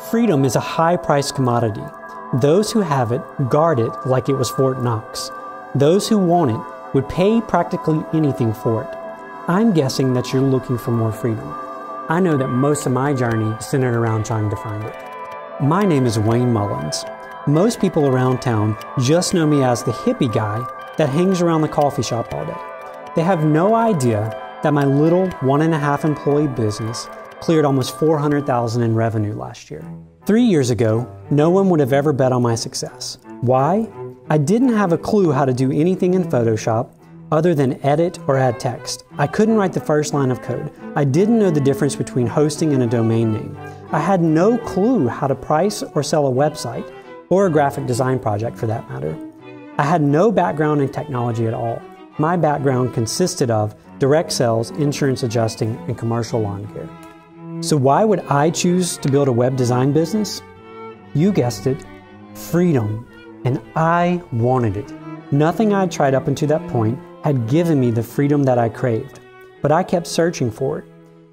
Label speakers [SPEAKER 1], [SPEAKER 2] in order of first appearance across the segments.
[SPEAKER 1] Freedom is a high-priced commodity. Those who have it guard it like it was Fort Knox. Those who want it would pay practically anything for it. I'm guessing that you're looking for more freedom. I know that most of my journey is centered around trying to find it. My name is Wayne Mullins. Most people around town just know me as the hippie guy that hangs around the coffee shop all day. They have no idea that my little 1.5 employee business cleared almost $400,000 in revenue last year. 3 years ago, no one would have ever bet on my success. Why? I didn't have a clue how to do anything in Photoshop other than edit or add text. I couldn't write the first line of code. I didn't know the difference between hosting and a domain name. I had no clue how to price or sell a website, or a graphic design project for that matter. I had no background in technology at all. My background consisted of direct sales, insurance adjusting, and commercial lawn care. So why would I choose to build a web design business? You guessed it, freedom, and I wanted it. Nothing I'd tried up until that point had given me the freedom that I craved, but I kept searching for it.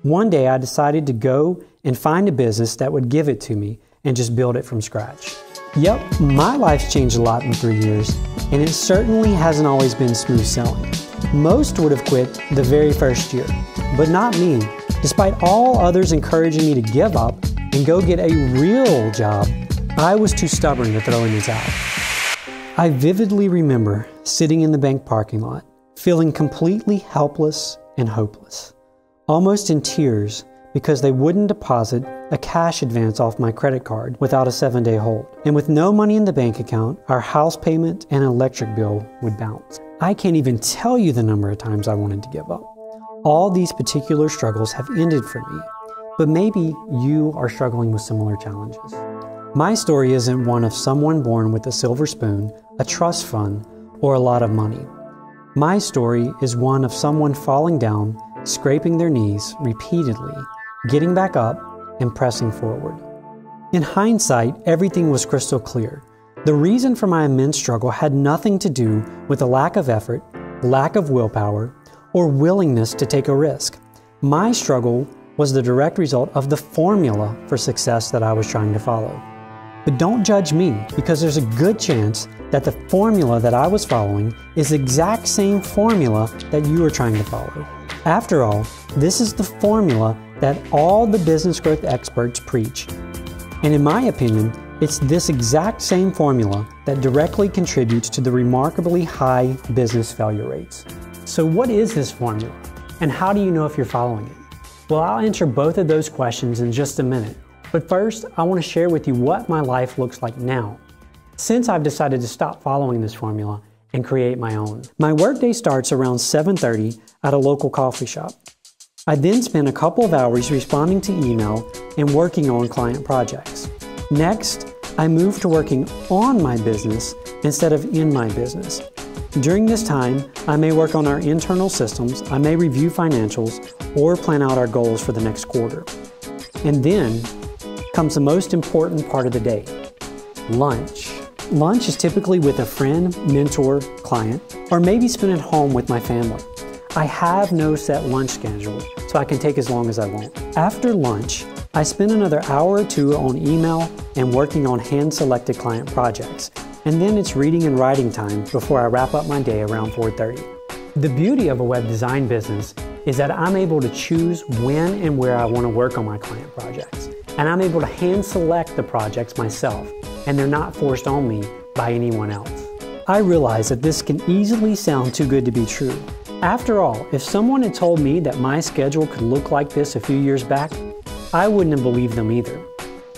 [SPEAKER 1] One day I decided to go and find a business that would give it to me and just build it from scratch. Yep, my life's changed a lot in 3 years, and it certainly hasn't always been smooth sailing. Most would have quit the very first year, but not me. Despite all others encouraging me to give up and go get a real job, I was too stubborn to throw in the towel. I vividly remember sitting in the bank parking lot, feeling completely helpless and hopeless, almost in tears because they wouldn't deposit a cash advance off my credit card without a 7-day hold. And with no money in the bank account, our house payment and electric bill would bounce. I can't even tell you the number of times I wanted to give up. All these particular struggles have ended for me, but maybe you are struggling with similar challenges. My story isn't one of someone born with a silver spoon, a trust fund, or a lot of money. My story is one of someone falling down, scraping their knees repeatedly, getting back up, and pressing forward. In hindsight, everything was crystal clear. The reason for my immense struggle had nothing to do with a lack of effort, lack of willpower, or willingness to take a risk. My struggle was the direct result of the formula for success that I was trying to follow. But don't judge me, because there's a good chance that the formula that I was following is the exact same formula that you are trying to follow. After all, this is the formula that all the business growth experts preach. And in my opinion, it's this exact same formula that directly contributes to the remarkably high business failure rates. So what is this formula, and how do you know if you're following it? Well, I'll answer both of those questions in just a minute. But first, I want to share with you what my life looks like now, since I've decided to stop following this formula and create my own. My workday starts around 7:30 at a local coffee shop. I then spend a couple of hours responding to email and working on client projects. Next, I move to working on my business instead of in my business. During this time, I may work on our internal systems, I may review financials, or plan out our goals for the next quarter. And then comes the most important part of the day, lunch. Lunch is typically with a friend, mentor, client, or maybe spent at home with my family. I have no set lunch schedule, so I can take as long as I want. After lunch, I spend another hour or two on email and working on hand-selected client projects. And then it's reading and writing time before I wrap up my day around 4:30. The beauty of a web design business is that I'm able to choose when and where I want to work on my client projects. And I'm able to hand-select the projects myself, and they're not forced on me by anyone else. I realize that this can easily sound too good to be true. After all, if someone had told me that my schedule could look like this a few years back, I wouldn't have believed them either.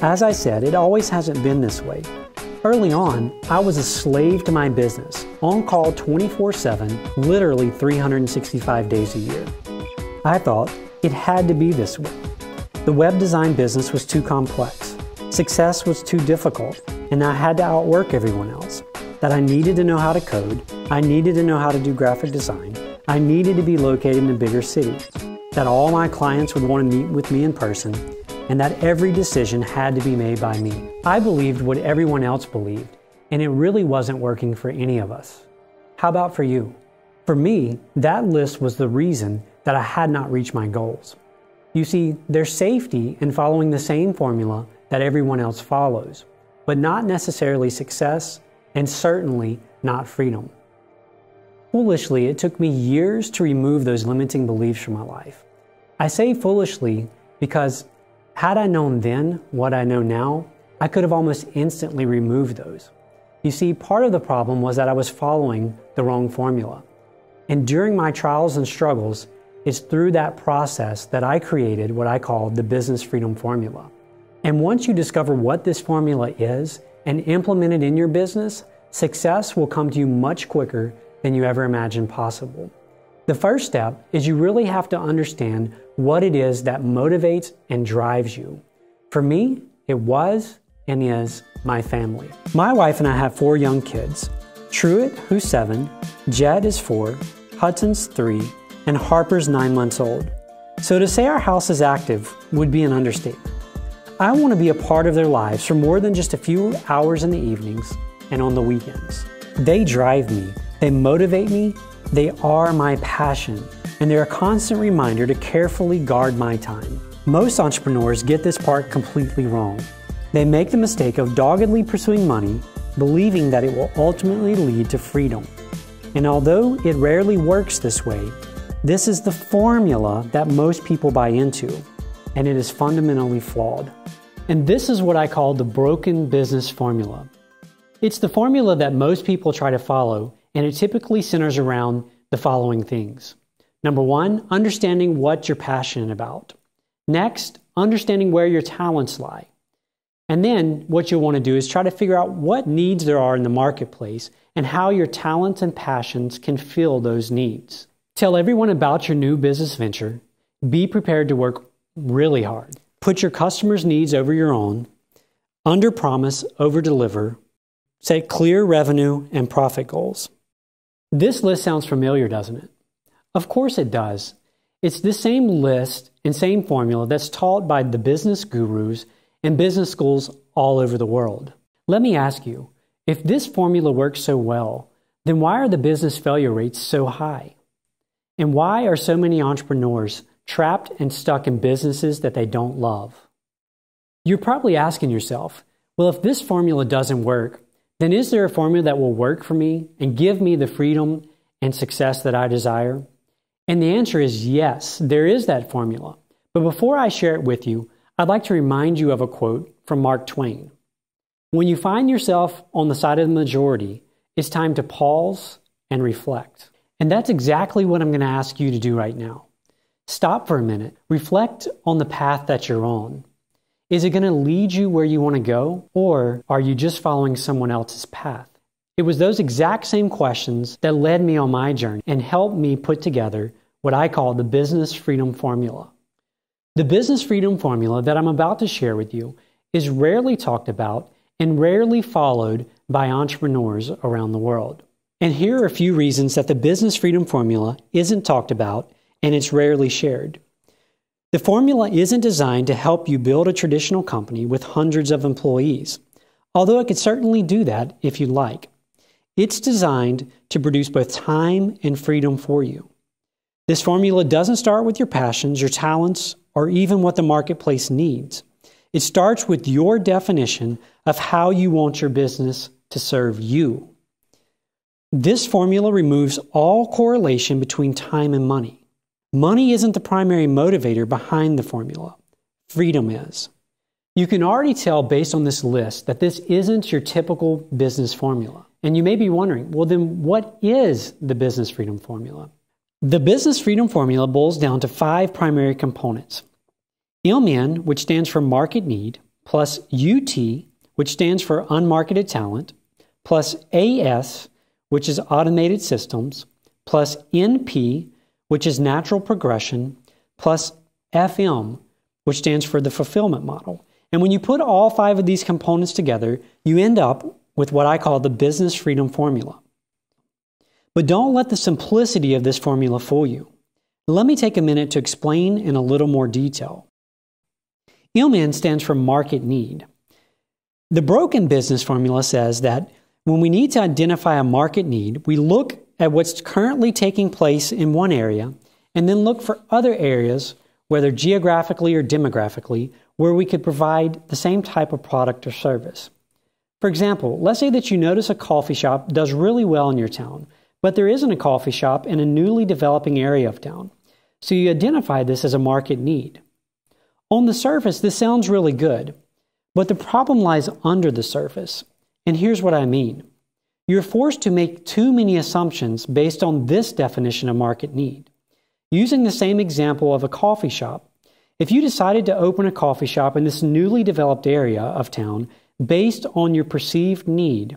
[SPEAKER 1] As I said, it always hasn't been this way. Early on, I was a slave to my business, on call 24/7, literally 365 days a year. I thought it had to be this way. The web design business was too complex. Success was too difficult, and I had to outwork everyone else. That I needed to know how to code, I needed to know how to do graphic design, I needed to be located in a bigger city, that all my clients would want to meet with me in person, and that every decision had to be made by me. I believed what everyone else believed, and it really wasn't working for any of us. How about for you? For me, that list was the reason that I had not reached my goals. You see, there's safety in following the same formula that everyone else follows, but not necessarily success and certainly not freedom. Foolishly, it took me years to remove those limiting beliefs from my life. I say foolishly because had I known then what I know now, I could have almost instantly removed those. You see, part of the problem was that I was following the wrong formula. And during my trials and struggles, it's through that process that I created what I call the business freedom formula. And once you discover what this formula is and implement it in your business, success will come to you much quicker than you ever imagined possible. The first step is you really have to understand what it is that motivates and drives you. For me, it was and is my family. My wife and I have 4 young kids. Truett, who's 7, Jed is 4, Hudson's 3, and Harper's 9 months old. So to say our house is active would be an understatement. I want to be a part of their lives for more than just a few hours in the evenings and on the weekends. They drive me, they motivate me, they are my passion, and they're a constant reminder to carefully guard my time. Most entrepreneurs get this part completely wrong. They make the mistake of doggedly pursuing money, believing that it will ultimately lead to freedom. And although it rarely works this way, this is the formula that most people buy into, and it is fundamentally flawed. And this is what I call the broken business formula. It's the formula that most people try to follow, and it typically centers around the following things. Number 1, understanding what you're passionate about. Next, understanding where your talents lie. And then what you'll want to do is try to figure out what needs there are in the marketplace and how your talents and passions can fill those needs. Tell everyone about your new business venture. Be prepared to work really hard. Put your customers' needs over your own. Under-promise, over-deliver. Set clear revenue and profit goals. This list sounds familiar, doesn't it? Of course it does. It's the same list and same formula that's taught by the business gurus and business schools all over the world. Let me ask you, if this formula works so well, then why are the business failure rates so high? And why are so many entrepreneurs trapped and stuck in businesses that they don't love? You're probably asking yourself, well, if this formula doesn't work, then is there a formula that will work for me and give me the freedom and success that I desire? And the answer is yes, there is that formula. But before I share it with you, I'd like to remind you of a quote from Mark Twain. When you find yourself on the side of the majority, it's time to pause and reflect. And that's exactly what I'm going to ask you to do right now. Stop for a minute. Reflect on the path that you're on. Is it going to lead you where you want to go, or are you just following someone else's path? It was those exact same questions that led me on my journey and helped me put together what I call the business freedom formula. The business freedom formula that I'm about to share with you is rarely talked about and rarely followed by entrepreneurs around the world. And here are a few reasons that the business freedom formula isn't talked about and it's rarely shared. The formula isn't designed to help you build a traditional company with hundreds of employees, although it could certainly do that if you'd like. It's designed to produce both time and freedom for you. This formula doesn't start with your passions, your talents, or even what the marketplace needs. It starts with your definition of how you want your business to serve you. This formula removes all correlation between time and money. Money isn't the primary motivator behind the formula. Freedom is. You can already tell based on this list that this isn't your typical business formula. And you may be wondering, well then what is the business freedom formula? The business freedom formula boils down to 5 primary components. MN, which stands for market need, plus UT, which stands for unmarketed talent, plus AS, which is automated systems, plus NP, which is natural progression, plus FM, which stands for the fulfillment model. And when you put all 5 of these components together, you end up with what I call the business freedom formula. But don't let the simplicity of this formula fool you. Let me take a minute to explain in a little more detail. MN stands for market need. The broken business formula says that when we need to identify a market need, we look at what's currently taking place in one area and then look for other areas whether geographically or demographically, where we could provide the same type of product or service. For example, let's say that you notice a coffee shop does really well in your town, but there isn't a coffee shop in a newly developing area of town. So you identify this as a market need. On the surface, this sounds really good, but the problem lies under the surface. And here's what I mean. You're forced to make too many assumptions based on this definition of market need. Using the same example of a coffee shop, if you decided to open a coffee shop in this newly developed area of town based on your perceived need,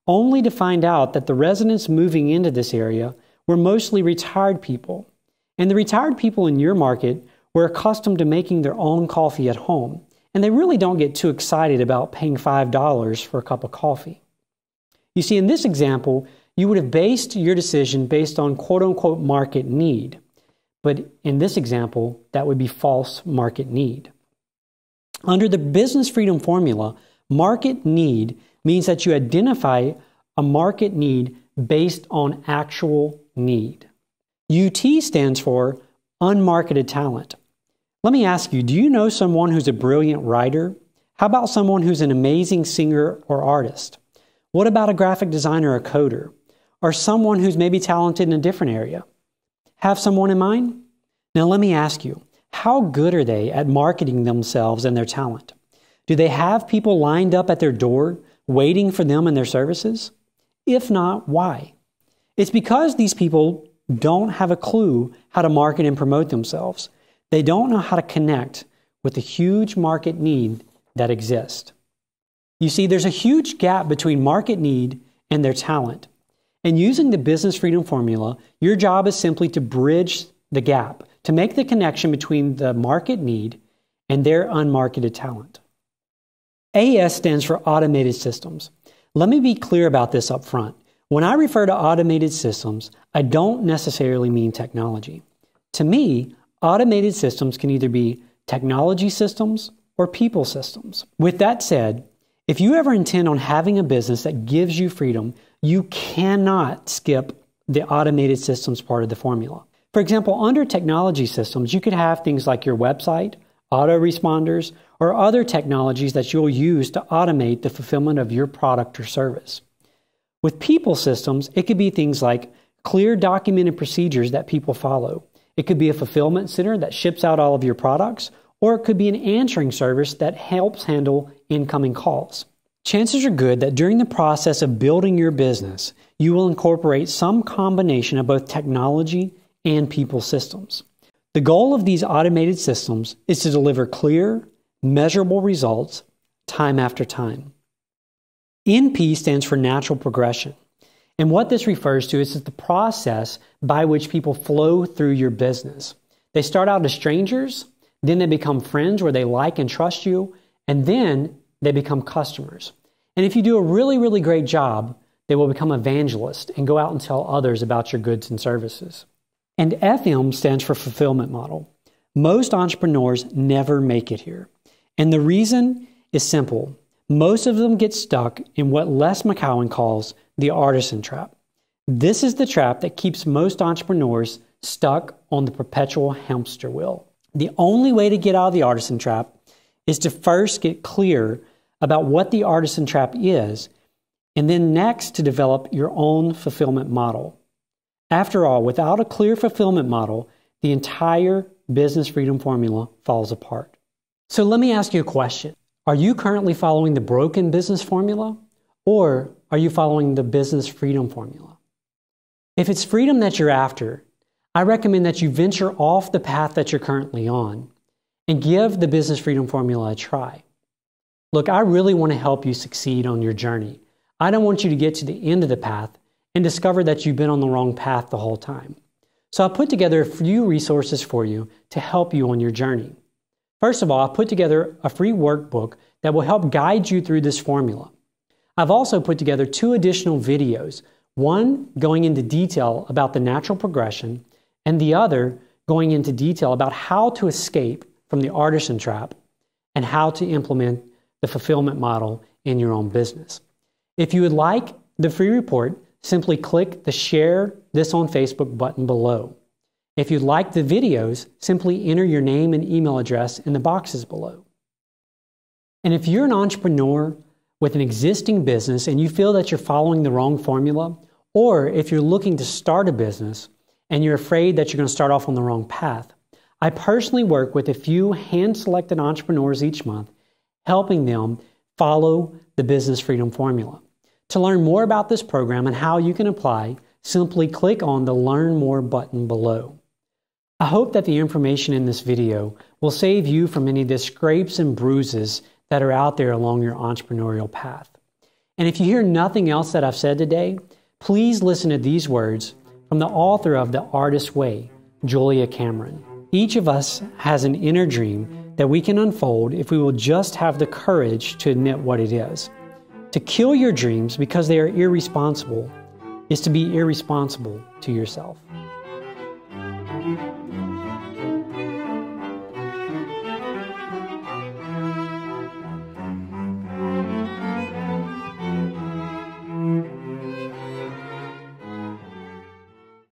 [SPEAKER 1] only to find out that the residents moving into this area were mostly retired people, and the retired people in your market were accustomed to making their own coffee at home, and they really don't get too excited about paying $5 for a cup of coffee. You see, in this example, you would have based your decision based on quote-unquote market need. But in this example, that would be false market need. Under the business freedom formula, market need means that you identify a market need based on actual need. UT stands for Unmarketed Talent. Let me ask you, do you know someone who's a brilliant writer? How about someone who's an amazing singer or artist? What about a graphic designer or coder? Or someone who's maybe talented in a different area? Have someone in mind? Now let me ask you, how good are they at marketing themselves and their talent? Do they have people lined up at their door waiting for them and their services? If not, why? It's because these people don't have a clue how to market and promote themselves. They don't know how to connect with the huge market need that exists. You see, there's a huge gap between market need and their talent. And using the business freedom formula, your job is simply to bridge the gap, to make the connection between the market need and their unmarketed talent. AS stands for automated systems. Let me be clear about this up front. When I refer to automated systems, I don't necessarily mean technology. To me, automated systems can either be technology systems or people systems. With that said, if you ever intend on having a business that gives you freedom, you cannot skip the automated systems part of the formula. For example, under technology systems, you could have things like your website, autoresponders, or other technologies that you'll use to automate the fulfillment of your product or service. With people systems, it could be things like clear documented procedures that people follow. It could be a fulfillment center that ships out all of your products, or it could be an answering service that helps handle incoming calls. Chances are good that during the process of building your business, you will incorporate some combination of both technology and people systems. The goal of these automated systems is to deliver clear, measurable results time after time. NP stands for natural progression. And what this refers to is the process by which people flow through your business. They start out as strangers, then they become friends where they like and trust you, and then they become customers. And if you do a really, really great job, they will become evangelists and go out and tell others about your goods and services. And FM stands for fulfillment model. Most entrepreneurs never make it here. And the reason is simple. Most of them get stuck in what Les McCowan calls the artisan trap. This is the trap that keeps most entrepreneurs stuck on the perpetual hamster wheel. The only way to get out of the artisan trap is to first get clear about what the artisan trap is, and then next to develop your own fulfillment model. After all, without a clear fulfillment model, the entire business freedom formula falls apart. So let me ask you a question. Are you currently following the broken business formula, or are you following the business freedom formula? If it's freedom that you're after, I recommend that you venture off the path that you're currently on and give the business freedom formula a try. Look, I really want to help you succeed on your journey. I don't want you to get to the end of the path and discover that you've been on the wrong path the whole time. So I put together a few resources for you to help you on your journey. First of all, I put together a free workbook that will help guide you through this formula. I've also put together 2 additional videos, one going into detail about the natural progression, and the other going into detail about how to escape from the artisan trap and how to implement the fulfillment model in your own business. If you would like the free report, simply click the Share This on Facebook button below. If you like the videos, simply enter your name and email address in the boxes below. And if you're an entrepreneur with an existing business and you feel that you're following the wrong formula, or if you're looking to start a business and you're afraid that you're going to start off on the wrong path, I personally work with a few hand-selected entrepreneurs each month, helping them follow the Business Freedom Formula. To learn more about this program and how you can apply, simply click on the Learn More button below. I hope that the information in this video will save you from any of the scrapes and bruises that are out there along your entrepreneurial path. And if you hear nothing else that I've said today, please listen to these words from the author of The Artist's Way, Julia Cameron. Each of us has an inner dream that we can unfold if we will just have the courage to admit what it is. To kill your dreams because they are irresponsible is to be irresponsible to yourself.